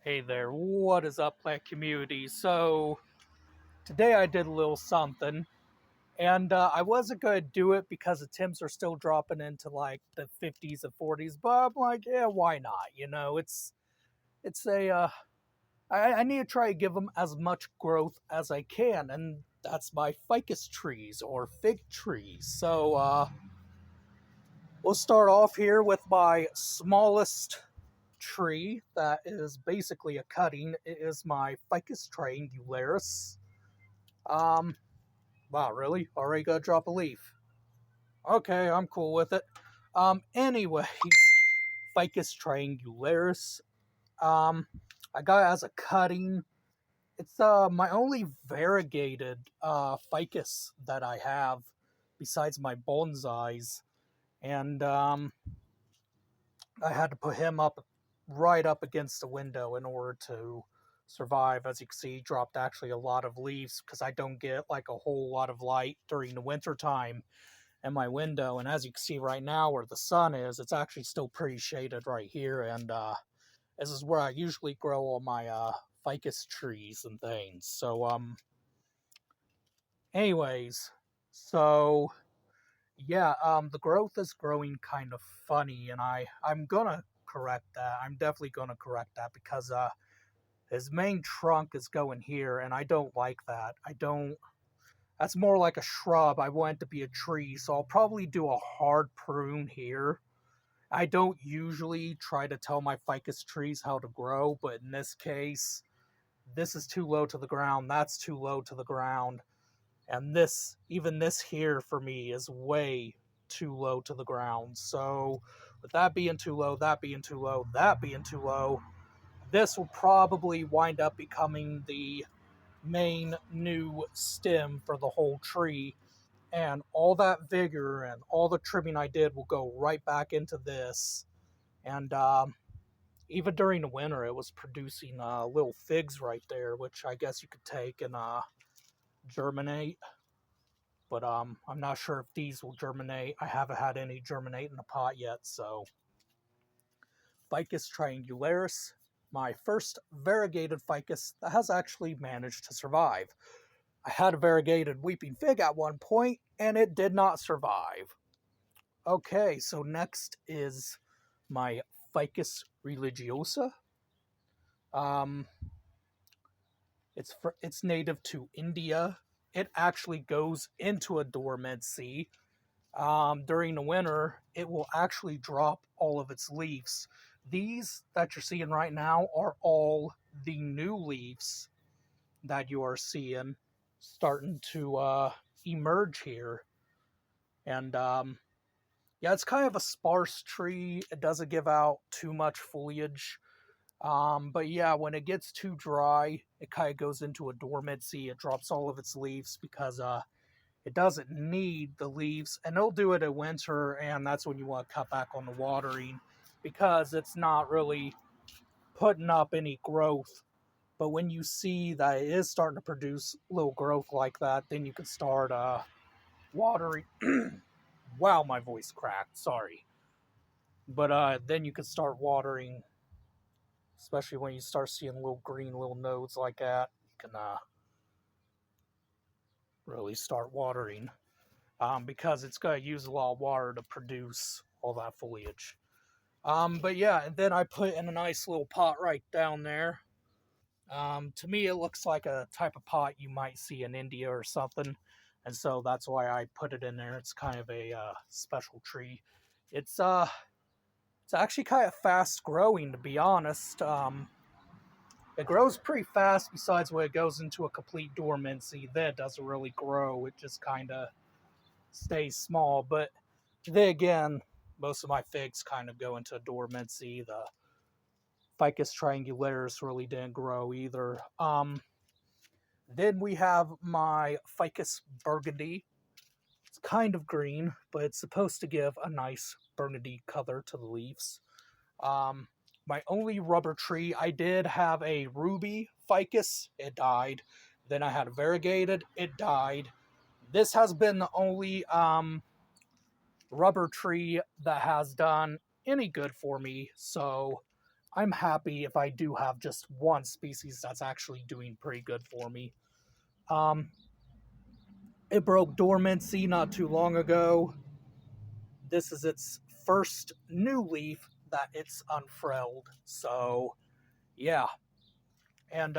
Hey there, what is up, plant community? So, today I did a little something, and I wasn't going to do it because the temps are still dropping into like the 50s and 40s, but I'm like, yeah, why not? It's a, I need to try to give them as much growth as I can, and that's my ficus trees or fig trees. So, we'll start off here with my smallest tree that is basically a cutting. It is my ficus triangularis. Um, wow, really? Already gonna drop a leaf? Okay, I'm cool with it. Anyways, ficus triangularis. Um, I got it as a cutting. It's my only variegated ficus that I have besides my bonsais, and I had to put him up right up against the window in order to survive. As you can see, he dropped actually a lot of leaves because I don't get like a whole lot of light during the winter time in my window. And as you can see right now where the sun is, it's actually still pretty shaded right here. And this is where I usually grow all my ficus trees and things. So anyways, so yeah, the growth is growing kind of funny, and I'm gonna correct that. I'm definitely gonna correct that because his main trunk is going here, and I don't like that. I don't. That's more like a shrub. I want it to be a tree, so I'll probably do a hard prune here. I don't usually try to tell my ficus trees how to grow, but in this case, this is too low to the ground. That's too low to the ground. And this, even this here for me, is way too low to the ground. So, with that being too low, that being too low, that being too low, this will probably wind up becoming the main new stem for the whole tree. And all that vigor and all the trimming I did will go right back into this. And even during the winter, it was producing little figs right there, which I guess you could take and germinate. But I'm not sure if these will germinate. I haven't had any germinate in the pot yet, so ficus triangularis, my first variegated ficus that has actually managed to survive. I had a variegated weeping fig at one point, and it did not survive. Okay, so next is my ficus religiosa. Um, it's native to India. It actually goes into a dormancy. During the winter, it will actually drop all of its leaves. These that you're seeing right now are all the new leaves that you are seeing starting to emerge here. And yeah, it's kind of a sparse tree. It doesn't give out too much foliage. But yeah, when it gets too dry, it kind of goes into a dormancy. It drops all of its leaves because it doesn't need the leaves, and it'll do it in winter, and that's when you want to cut back on the watering because it's not really putting up any growth. But when you see that it is starting to produce little growth like that, then you can start watering. Wow, my voice cracked. Sorry. But then you can start watering, especially when you start seeing little green little nodes like that. You can really start watering. Because it's going to use a lot of water to produce all that foliage. But yeah, and then I put in a nice little pot right down there. To me, it looks like a type of pot you might see in India or something, and so that's why I put it in there. It's kind of a special tree. It's it's actually kind of fast growing, to be honest. It grows pretty fast. Besides, when it goes into a complete dormancy, then it doesn't really grow. It just kind of stays small. But then again, most of my figs kind of go into dormancy. The ficus triangularis really didn't grow either. Then we have my ficus burgundy. It's kind of green, but it's supposed to give a nice burgundy color to the leaves. Um, my only rubber tree, I did have a ruby ficus. It died. Then I had a variegated. It died. This has been the only rubber tree that has done any good for me. So I'm happy if I do have just one species that's actually doing pretty good for me. Um, it broke dormancy not too long ago. This is its first new leaf that it's unfurled. So, yeah. And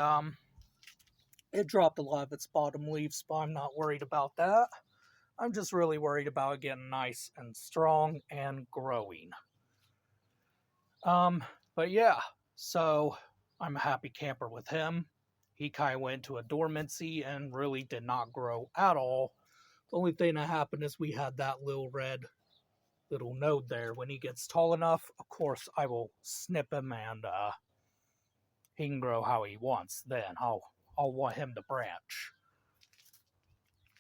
it dropped a lot of its bottom leaves, but I'm not worried about that. I'm just really worried about it getting nice and strong and growing. Um, but yeah, so I'm a happy camper with him. He kind of went into a dormancy and really did not grow at all. The only thing that happened is we had that little red little node there. When he gets tall enough, of course, I will snip him and he can grow how he wants. Then I'll want him to branch.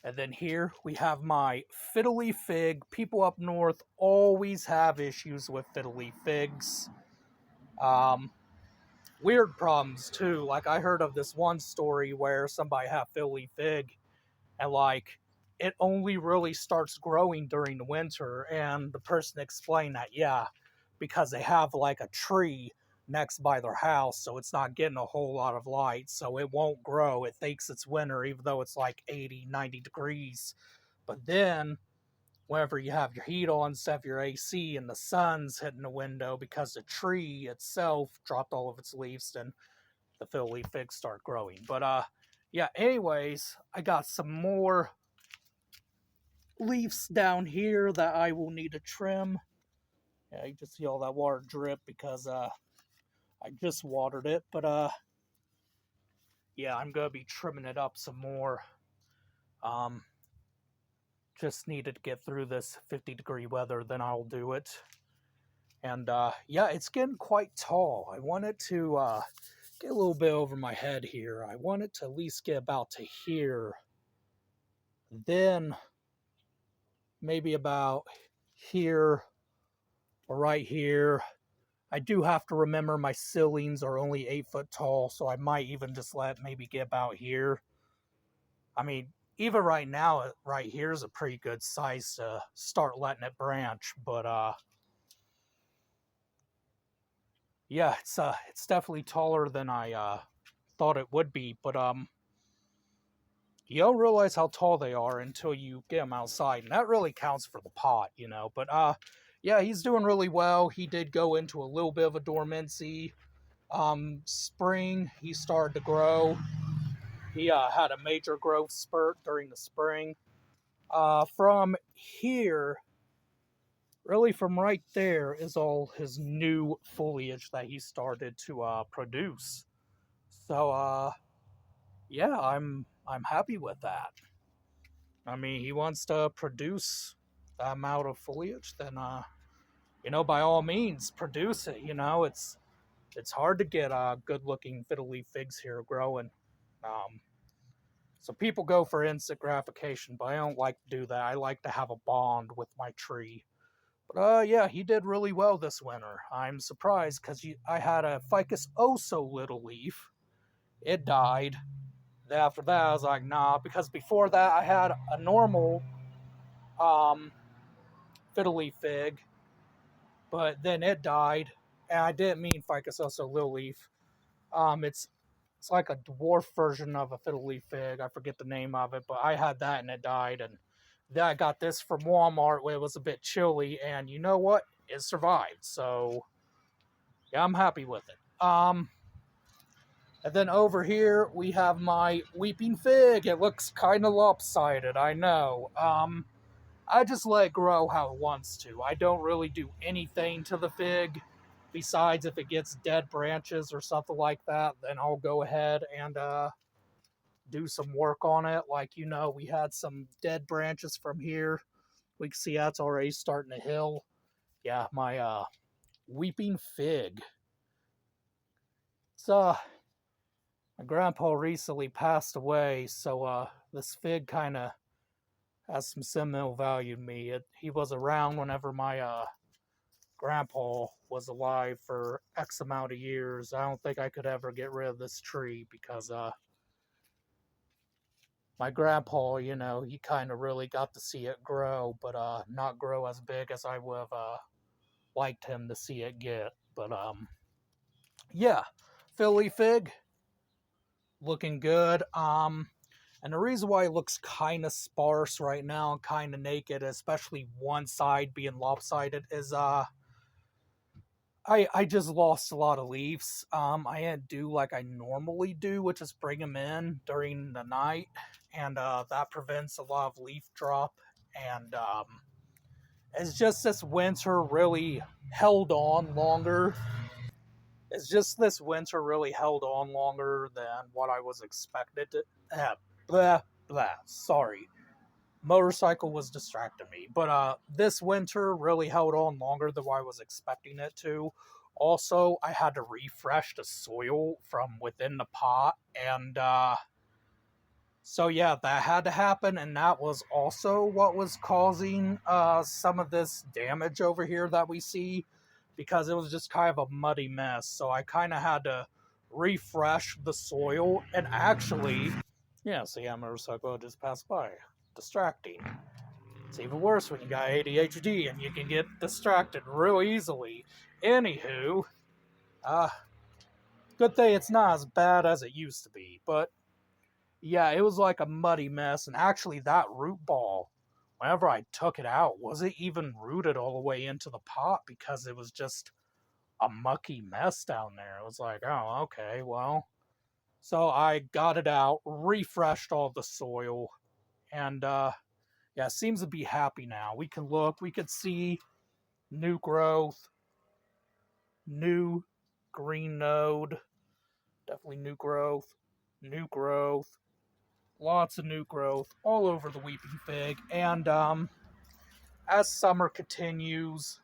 And then here we have my fiddly fig. People up north always have issues with fiddly figs. Um, Weird problems too. Like I heard of this one story where somebody had fiddly fig, and like it only really starts growing during the winter. And the person explained that, yeah, because they have like a tree next by their house, so it's not getting a whole lot of light, so it won't grow. It thinks it's winter, even though it's like 80, 90 degrees. But then, whenever you have your heat on, set your AC, and the sun's hitting the window because the tree itself dropped all of its leaves, then the fiddle leaf figs start growing. But yeah, anyways, I got some more leaves down here that I will need to trim. Yeah, you just see all that water drip because I just watered it. But yeah, I'm gonna be trimming it up some more. Um, just needed to get through this 50-degree weather, then I'll do it. And yeah, it's getting quite tall. I want it to get a little bit over my head here. I want it to at least get about to here. Then maybe about here or right here. I do have to remember my ceilings are only 8 foot tall, so I might even just let maybe get about here. I mean, even right now, right here is a pretty good size to start letting it branch. But yeah, it's definitely taller than I thought it would be. But you don't realize how tall they are until you get them outside, and that really counts for the pot, you know. But yeah, he's doing really well. He did go into a little bit of a dormancy. Spring, he started to grow. He had a major growth spurt during the spring. From here, really from right there, is all his new foliage that he started to produce. So yeah, I'm happy with that. I mean, he wants to produce the amount of foliage, then you know, by all means, produce it. You know, it's hard to get good looking fiddle leaf figs here growing. Um, so people go for instant gratification, but I don't like to do that. I like to have a bond with my tree. But yeah, he did really well this winter. I'm surprised because I had a ficus oh so little leaf. It died. Then after that, I was like, nah, because before that I had a normal um, fiddle leaf fig, but then it died, and I didn't mean ficus oh so little leaf. It's like a dwarf version of a fiddle leaf fig. I forget the name of it, but I had that and it died. And then I got this from Walmart where it was a bit chilly, and you know what? It survived. So yeah, I'm happy with it. And then over here we have my weeping fig. It looks kind of lopsided, I know. I just let it grow how it wants to. I don't really do anything to the fig. Besides, if it gets dead branches or something like that, then I'll go ahead and do some work on it. Like, you know, we had some dead branches from here. We can see that's already starting to heal. Yeah, my weeping fig. It's my grandpa recently passed away, so this fig kind of has some sentimental value to me. He was around whenever my grandpa was alive for X amount of years. I don't think I could ever get rid of this tree because my grandpa, you know, he kind of really got to see it grow, but not grow as big as I would have liked him to see it get. But yeah, Philly fig looking good. And the reason why it looks kind of sparse right now, kind of naked, especially one side being lopsided, is I just lost a lot of leaves. I didn't do like I normally do, which is bring them in during the night, and that prevents a lot of leaf drop. And it's just this winter really held on longer. It's just this winter really held on longer than what I was expected to. Blah blah. Sorry, motorcycle was distracting me. But this winter really held on longer than I was expecting it to. Also, I had to refresh the soil from within the pot, and so yeah, that had to happen, and that was also what was causing some of this damage over here that we see, because it was just kind of a muddy mess. So I kind of had to refresh the soil, and actually, yeah, see, a motorcycle just passed by, distracting. It's even worse when you got ADHD and you can get distracted real easily. Anywho, uh, good thing it's not as bad as it used to be, but yeah, it was like a muddy mess. And actually, that root ball, whenever I took it out, wasn't even rooted all the way into the pot because it was just a mucky mess down there. It was like, oh, okay, well. So I got it out, refreshed all the soil, and yeah, it seems to be happy now. We can look, we could see new growth, new green node, definitely new growth, lots of new growth all over the weeping fig. And as summer continues,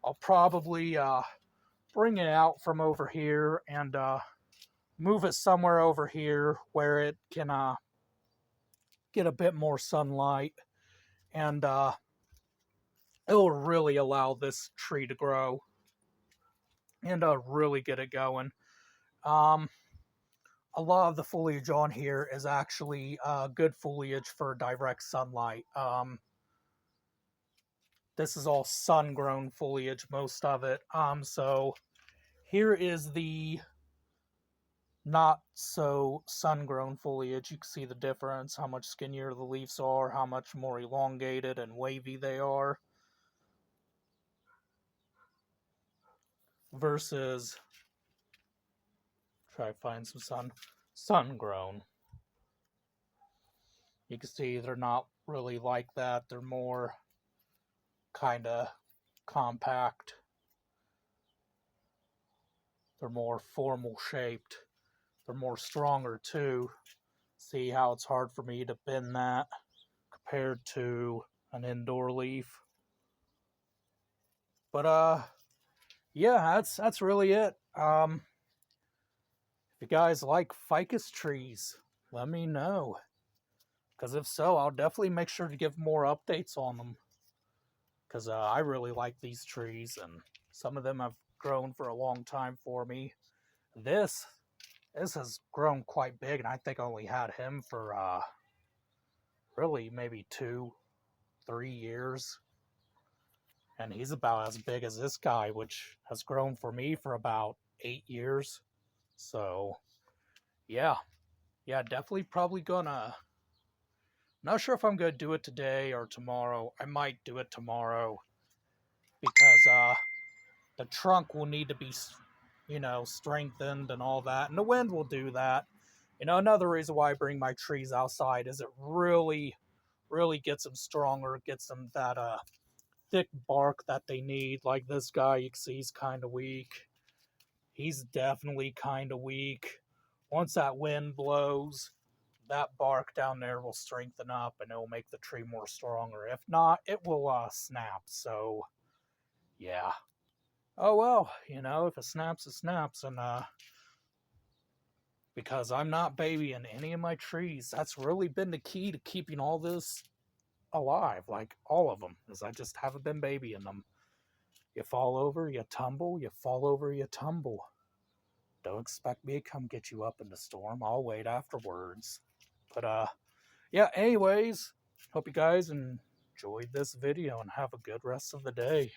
I'll probably bring it out from over here and move it somewhere over here where it can get a bit more sunlight, and it'll really allow this tree to grow and really get it going. Um, a lot of the foliage on here is actually good foliage for direct sunlight. This is all sun-grown foliage, most of it. So here is the not so sun-grown foliage. You can see the difference, how much skinnier the leaves are, how much more elongated and wavy they are, versus, try to find some sun-grown. You can see they're not really like that. They're more kind of compact. They're more formal shaped. They're more stronger too. See how it's hard for me to bend that compared to an indoor leaf. But yeah, that's really it. If you guys like ficus trees, let me know. Because if so, I'll definitely make sure to give more updates on them. Because I really like these trees, and some of them have grown for a long time for me. This has grown quite big, and I think I only had him for really maybe 2-3 years. And he's about as big as this guy, which has grown for me for about 8 years. So, yeah. Yeah, definitely probably gonna. Not sure if I'm gonna do it today or tomorrow. I might do it tomorrow because the trunk will need to be, strengthened and all that, and the wind will do that. Another reason why I bring my trees outside is it really, really gets them stronger, gets them that thick bark that they need. Like this guy, you can see he's kind of weak. He's definitely kind of weak. Once that wind blows, that bark down there will strengthen up and it will make the tree more stronger. If not, it will snap. So, yeah. Oh well, if it snaps, it snaps. And because I'm not babying any of my trees, that's really been the key to keeping all this alive. Like all of them, is I just haven't been babying them. You fall over, you tumble. You fall over, you tumble. Don't expect me to come get you up in the storm. I'll wait afterwards. But yeah, anyways, hope you guys enjoyed this video and have a good rest of the day.